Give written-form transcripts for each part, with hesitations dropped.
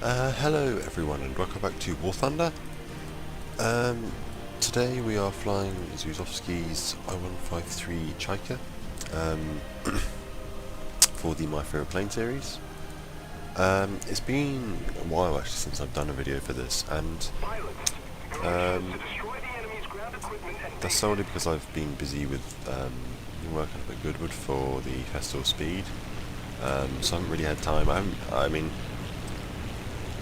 Hello everyone and welcome back to War Thunder. Today we are flying Zuzovski's I-153 Chaika for the My Favorite Plane series. It's been a while actually since I've done a video for this, and that's solely because I've been busy with working up at Goodwood for the Festival Speed, so I haven't really had time.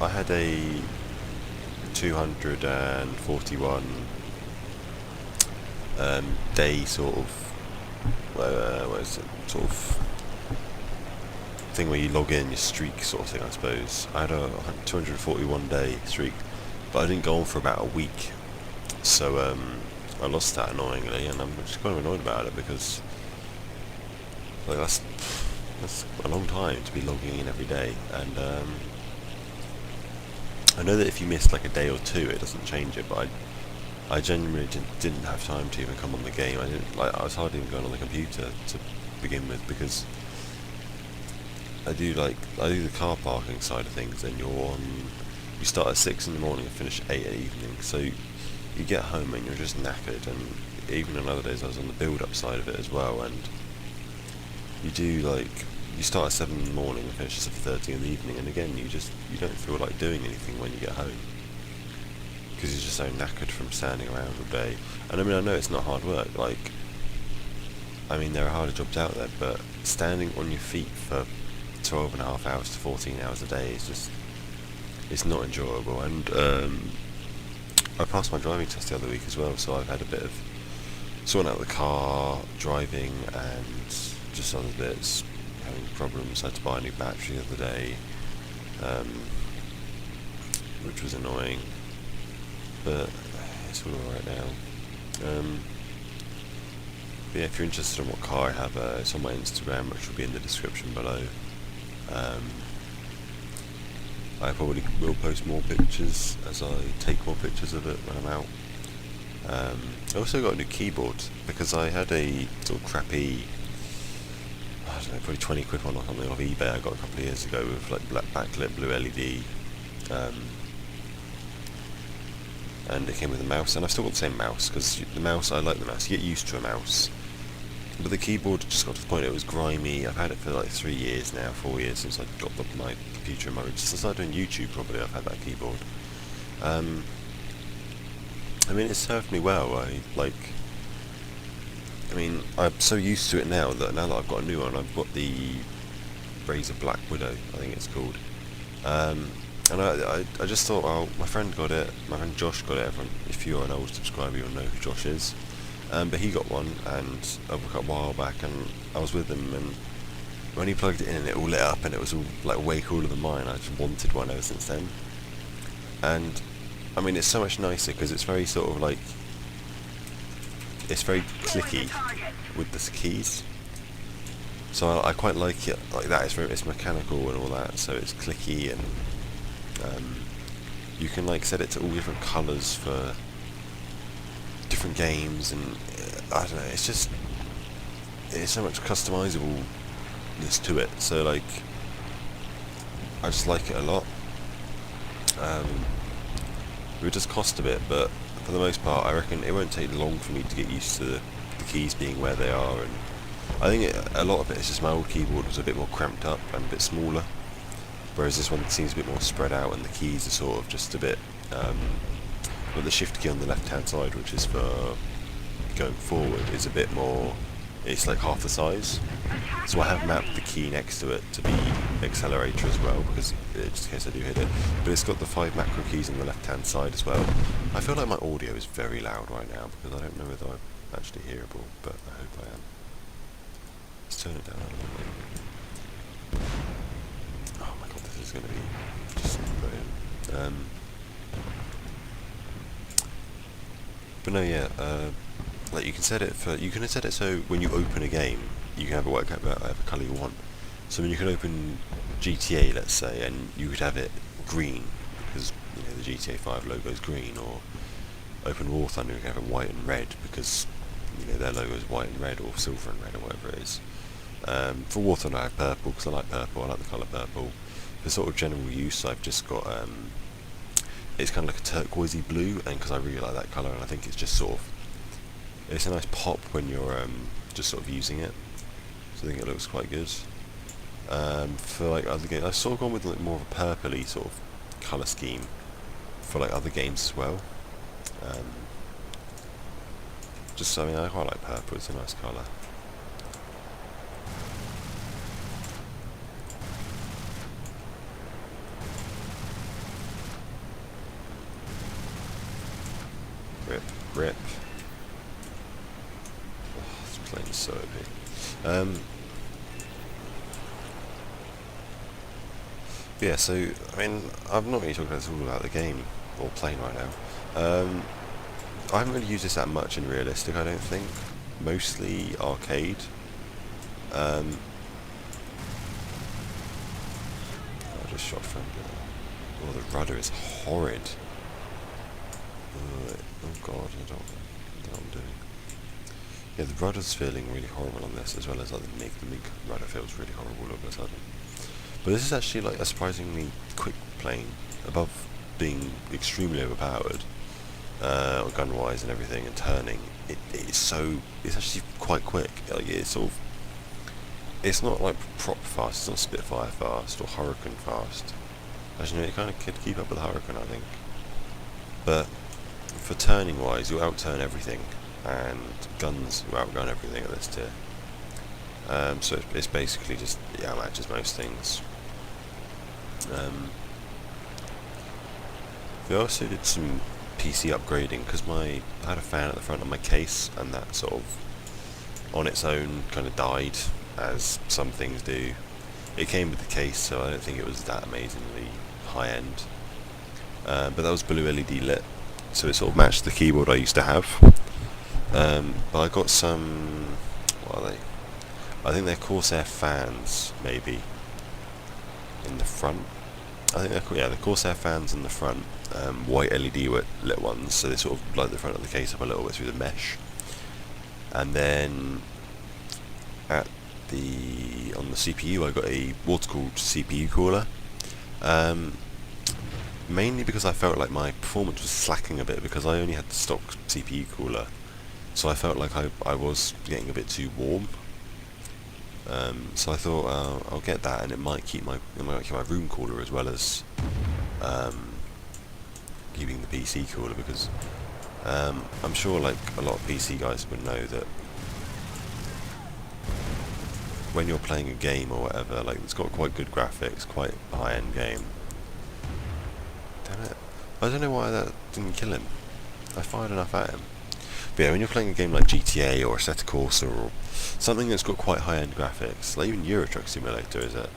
I had a 241 day sort of what is it, sort of thing where you log in your streak sort of thing, I suppose. I had a 241 day streak, but I didn't go on for about a week, so I lost that annoyingly, and I'm just kind of annoyed about it because like that's a long time to be logging in every day, and I know that if you missed like a day or two, it doesn't change it, but I genuinely didn't have time to even come on the game. I was hardly even going on the computer to begin with, because I do the car parking side of things, and you start at 6 in the morning and finish at 8 at evening, so you get home and you're just knackered. And even on other days I was on the build-up side of it as well, and you start at 7 in the morning and finish at 7:30 in the evening, and again you don't feel like doing anything when you get home, because you're just so knackered from standing around all day. And I know it's not hard work, there are harder jobs out there, but standing on your feet for 12.5 hours to 14 hours a day it's not enjoyable. And I passed my driving test the other week as well, so I've had a bit of sorting out the car, driving, and just other bits, having problems. I had to buy a new battery the other day, which was annoying, but it's all alright now. But yeah, if you're interested in what car I have, it's on my Instagram, which will be in the description below. I probably will post more pictures as I take more pictures of it when I'm out. I also got a new keyboard, because I had a sort of crappy, I don't know, probably 20 quid one or something off eBay I got a couple of years ago with like black backlit, blue LED, and it came with a mouse, and I've still got the same mouse, because the mouse, I like the mouse, you get used to a mouse, but the keyboard just got to the point it was grimy. I've had it for like 3 years now, 4 years since I got my computer remote. Since I started doing YouTube probably I've had that keyboard. It served me well. I'm so used to it now that I've got a new one, I've got the Razer Black Widow, I think it's called. And I just thought, well, my friend got it, my friend Josh got it. If you're an old subscriber, you'll know who Josh is. But he got one, and a while back, and I was with him, and when he plugged it in, it all lit up, and it was all like way cooler than mine. I just wanted one ever since then. And it's so much nicer because it's very sort of it's very clicky with the keys. So I quite like it like that. It's mechanical and all that, so it's clicky, and you can set it to all different colours for different games, and I don't know. It's so much customizableness to it. So I just like it a lot. It would just cost a bit, but for the most part, I reckon it won't take long for me to get used to the keys being where they are. And I think a lot of it is just my old keyboard was a bit more cramped up and a bit smaller, whereas this one seems a bit more spread out, and the keys are sort of just a bit. But the shift key on the left hand side, which is for going forward, is a bit more. It's like half the size, so I have mapped the key next to it to be accelerator as well, because just in case I do hit it. But it's got the 5 macro keys on the left hand side as well. I feel like my audio is very loud right now, because I don't know whether I'm actually hearable, but I hope I am. Let's turn it down a little bit. Oh my god, this is going to be just brilliant. But no, yeah. You can set it so when you open a game, you can have it whatever colour you want. So when you can open GTA, let's say, and you could have it green, because the GTA 5 logo is green, or open War Thunder, you can have it white and red, because their logo is white and red, or silver and red, or whatever it is. For War Thunder I have purple, because I like purple, I like the colour purple. for sort of general use, I've just got it's kind of like a turquoisey blue, and because I really like that colour, and I think it's just sort of, it's a nice pop when you're just sort of using it. So I think it looks quite good. For like other games, I've sort of gone with like more of a purpley sort of colour scheme for like other games as well. Just, I mean, I quite like purple, it's a nice colour. Rip, rip. Oh, this plane's so OP. Yeah, so, I mean, I'm not really talking all about the game, or playing right now. I haven't really used this that much in realistic, I don't think. Mostly arcade. I just shot from the... Oh, the rudder is horrid. Oh god, I don't know what I'm doing. Yeah, the rudder's feeling really horrible on this, as well as like the MiG rudder feels really horrible all of a sudden. But this is actually like a surprisingly quick plane, above being extremely overpowered, gun-wise and everything, and turning. It's actually quite quick. Like it's sort of, it's not like prop fast. It's not Spitfire fast or Hurricane fast. Actually, no, it kind of could keep up with the Hurricane, I think. But for turning wise, you'll outturn everything, and guns will outgun everything at this tier. So it's basically just, yeah, matches most things. We also did some PC upgrading because I had a fan at the front of my case, and that sort of on its own kind of died, as some things do. It came with the case, so I don't think it was that amazingly high end. But that was blue LED lit, so it sort of matched the keyboard I used to have. But I got some, what are they? I think they're Corsair fans, maybe, in the front. I think they're, yeah, the Corsair fans in the front, white LED lit ones, so they sort of light the front of the case up a little bit through the mesh. And then on the CPU, I got a water-cooled CPU cooler. Mainly because I felt like my performance was slacking a bit, because I only had the stock CPU cooler, so I felt like I was getting a bit too warm. So I thought I'll get that, and it might keep my room cooler as well as keeping the PC cooler, because I'm sure like a lot of PC guys would know that when you're playing a game or whatever, like it's got quite good graphics, quite a high-end game. Damn it! I don't know why that didn't kill him. I fired enough at him. But yeah, when you're playing a game like GTA or Assetto Corsa or something that's got quite high-end graphics, like even Euro Truck Simulator, is it?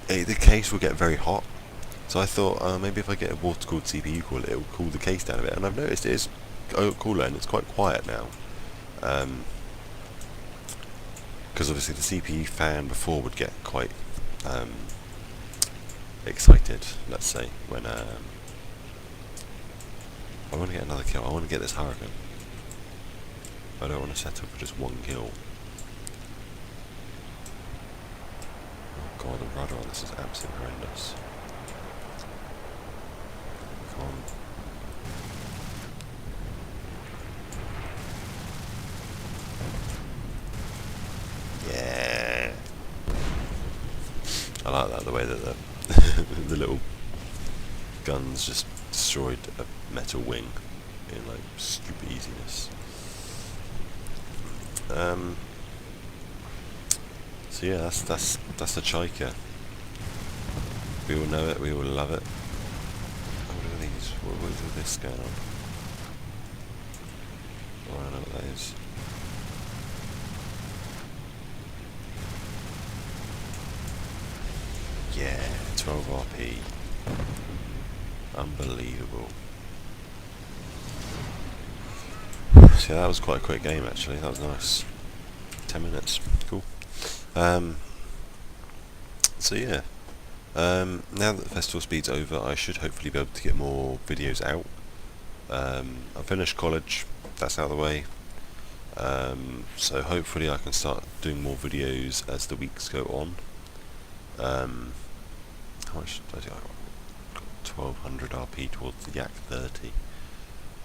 The case will get very hot. So I thought maybe if I get a water-cooled CPU cooler, it will cool the case down a bit. And I've noticed it is cooler, and it's quite quiet now. Because obviously the CPU fan before would get quite excited, let's say, when I want to get another kill. I want to get this Hurricane. I don't want to settle for just one kill. Oh god, the rudder on this is absolutely horrendous. Come on. Yeah. I like that, the way that the little guns just destroyed a metal wing in like stupid easiness. So yeah, that's the Chica. We all know it, we all love it. Oh, look at these. What is this going on? Oh, I don't know what that is. Yeah, 12 RP. Unbelievable. So that was quite a quick game actually, that was nice. 10 minutes, cool. So yeah, now that the festival speed's over, I should hopefully be able to get more videos out. I've finished college, that's out of the way. So hopefully I can start doing more videos as the weeks go on. How much did I got? 1200 RP towards the Yak 30.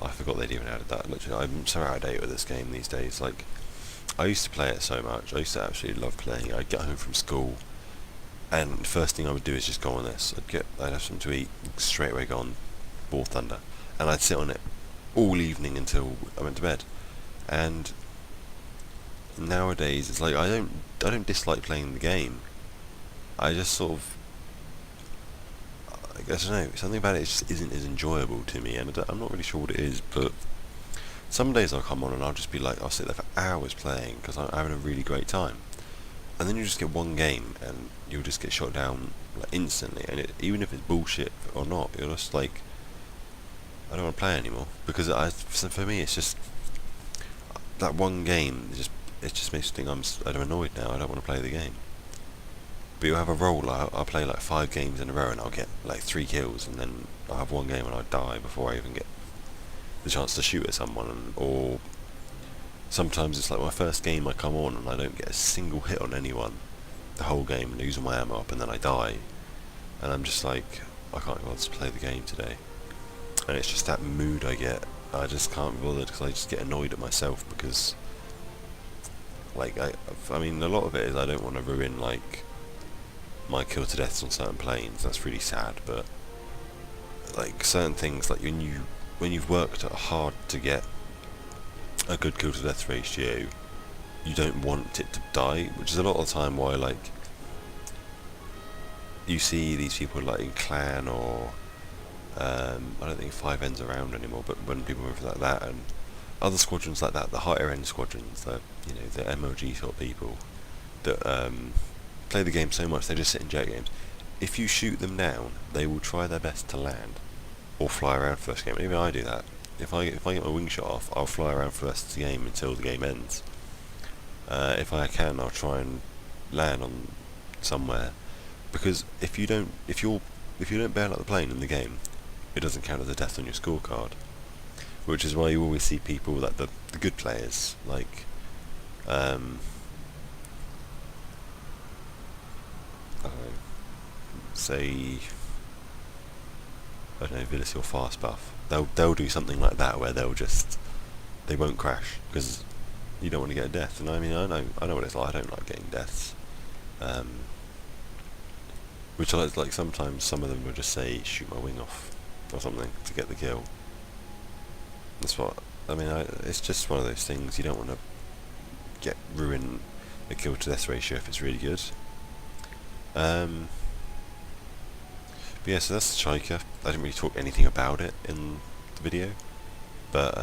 I forgot they'd even added that. Literally, I'm so out of date with this game these days. Like, I used to play it so much. I used to absolutely love playing it. I'd get home from school, and the first thing I would do is just go on this. I'd have something to eat, straight away go on War Thunder, and I'd sit on it all evening until I went to bed. And nowadays, it's like I don't dislike playing the game. I just sort of, I don't know, something about it just isn't as enjoyable to me, and I'm not really sure what it is, but some days I'll come on and I'll just be like, I'll sit there for hours playing because I'm having a really great time, and then you just get one game and you'll just get shot down like instantly, and even if it's bullshit or not, you're just like, I don't want to play anymore, because for me it's just that one game. It just makes me think I'm annoyed now. I don't want to play the game. But you'll have a roll. I'll play like 5 games in a row and I'll get like 3 kills, and then I'll have one game and I'll die before I even get the chance to shoot at someone. Or sometimes it's like my first game I come on and I don't get a single hit on anyone the whole game, and using my ammo up, and then I die, and I'm just like, I can't be bothered to play the game today. And it's just that mood I get. I just can't be bothered because I just get annoyed at myself, because like I mean, a lot of it is I don't want to ruin like my kill to deaths on certain planes. That's really sad, but like certain things, like when you've worked hard to get a good kill to death ratio, you don't want it to die, which is a lot of the time why like you see these people like in clan or I don't think 5N's around anymore, but when people move like that and other squadrons like that, the higher end squadrons, the MLG sort of people that play the game so much they just sit in jet games. If you shoot them down, they will try their best to land or fly around first game. Even I do that. If I get my wing shot off, I'll fly around for the rest of the game until the game ends. If I can, I'll try and land on somewhere, because if you don't bail out the plane in the game, it doesn't count as a death on your scorecard. Which is why you always see people like the good players, like I don't know, say, I don't know, Villas or Fast Buff. They'll do something like that where they won't crash because you don't want to get a death. And I mean, I know what it's like. I don't like getting deaths. Which I like sometimes some of them will just say shoot my wing off or something to get the kill. That's what I mean. It's just one of those things. You don't want to ruin a kill to death ratio if it's really good. But yeah, so that's the Chica. I didn't really talk anything about it in the video, but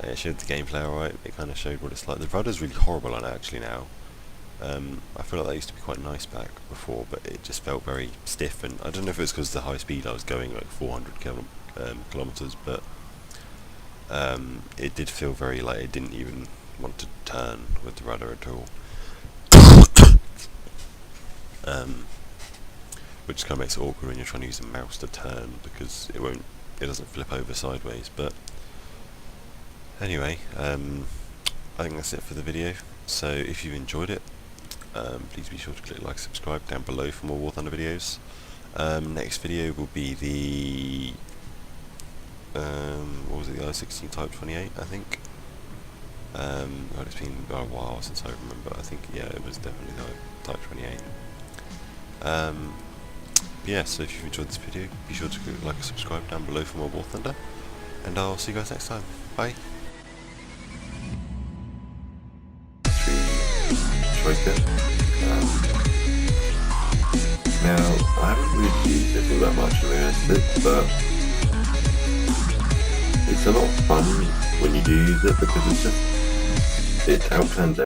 it showed the gameplay alright. It kind of showed what it's like. The rudder's really horrible on it actually now. I feel like that used to be quite nice back before, but it just felt very stiff, and I don't know if it's because of the high speed I was going, like 400 kilometers, but it did feel very like it didn't even want to turn with the rudder at all. Which kind of makes it awkward when you're trying to use the mouse to turn, because it doesn't flip over sideways. But anyway, I think that's it for the video. So if you enjoyed it, please be sure to click like, subscribe down below for more War Thunder videos. Next video will be the what was it, the I-16 Type 28, I think. Well, it's been a while since I remember. I think, yeah, it was definitely the Type 28. Yeah, so if you've enjoyed this video, be sure to click like and subscribe down below for more War Thunder, and I'll see you guys next time. Bye. Now, I haven't really used it all that much, to be honest, but it's a lot of fun when you do use it, because it outturns